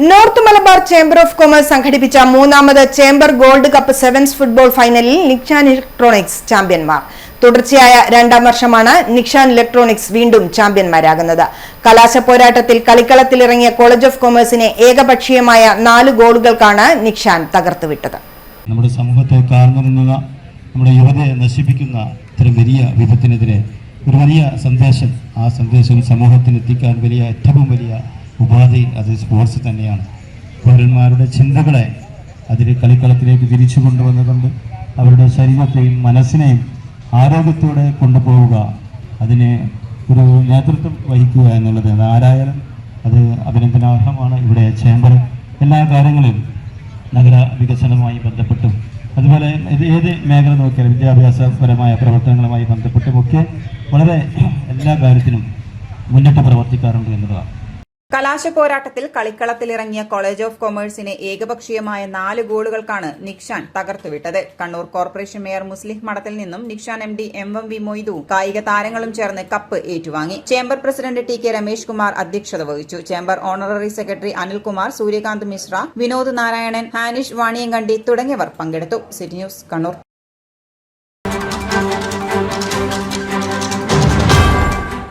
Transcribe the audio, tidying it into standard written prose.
North Malabar chamber of commerce സംഘടിപ്പിച്ച മൂന്നാമത് chamber gold cup sevens football ഫൈനലിൽ നിക്ഷാൻ ഇലക്ട്രോണിക്സ് ചാമ്പ്യന്മാർ. തുടർച്ചയായ രണ്ടാം വർഷമാണ് നിക്ഷാൻ ഇലക്ട്രോണിക്സ് വീണ്ടും ചാമ്പ്യന്മാരാകുന്നത്. കലാശ പോരാട്ടത്തിൽ കളിക്കളത്തിലിറങ്ങിയ കോളേജ് ഓഫ് കൊമേഴ്സിനെ ഏകപക്ഷീയമായ 4 ഗോളുകൾക്കാണ് നിക്ഷാൻ തകർത്തുവിട്ടത്. നമ്മുടെ സമൂഹത്തെ കാർന്നുറങ്ങുക, നമ്മുടെ യുവതയെ നശിപ്പിക്കുന്ന ഇത്തരം വലിയ വിപത്തിനെതിരെ ഒരു വലിയ സന്ദേശം, ആ സന്ദേശം സമൂഹത്തിന് എത്തിക്കാൻ ഏറ്റവും വലിയ ഉപാധി അത് സ്പോർട്സ് തന്നെയാണ്. പൗരന്മാരുടെ ചിന്തകളെ അതിൽ കളിക്കളത്തിലേക്ക് തിരിച്ചു കൊണ്ടുവന്നുകൊണ്ട് അവരുടെ ശരീരത്തെയും മനസ്സിനെയും ആരോഗ്യത്തോടെ കൊണ്ടുപോവുക, അതിന് ഒരു നേതൃത്വം വഹിക്കുക എന്നുള്ളത് ആരായാലും അത് അഭിനന്ദനാർഹമാണ്. ഇവിടെ ചേംബർ എല്ലാ കാര്യങ്ങളും നഗര വികസനവുമായി ബന്ധപ്പെട്ടും അതുപോലെ ഏത് മേഖല നോക്കിയാലും വിദ്യാഭ്യാസപരമായ പ്രവർത്തനങ്ങളുമായി ബന്ധപ്പെട്ടുമൊക്കെ വളരെ എല്ലാ കാര്യത്തിനും മുന്നിട്ട് പ്രവർത്തിക്കാറുണ്ട് എന്നതാണ്. കലാശ പോരാട്ടത്തിൽ കളിക്കളത്തിലിറങ്ങിയ കോളേജ് ഓഫ് കൊമേഴ്സിനെ ഏകപക്ഷീയമായ 4 ഗോളുകൾക്കാണ് നിക്ഷാൻ തകർത്തുവിട്ടത്. കണ്ണൂർ കോർപ്പറേഷൻ മേയർ മുസ്ലിം മഠത്തിൽ നിന്നും നിക്ഷാൻ MD MMV മൊയ്തു കായിക താരങ്ങളും ചേർന്ന് കപ്പ് ഏറ്റുവാങ്ങി. Chamber president TK Ramesh Kumar അധ്യക്ഷത വഹിച്ചു. Chamber honorary secretary Anilkumar, Suryakant Mishra, Vinod Narayanan, Hanish Vaniyankandi തുടങ്ങിയവർ പങ്കെടുത്തു. City news, Kannur.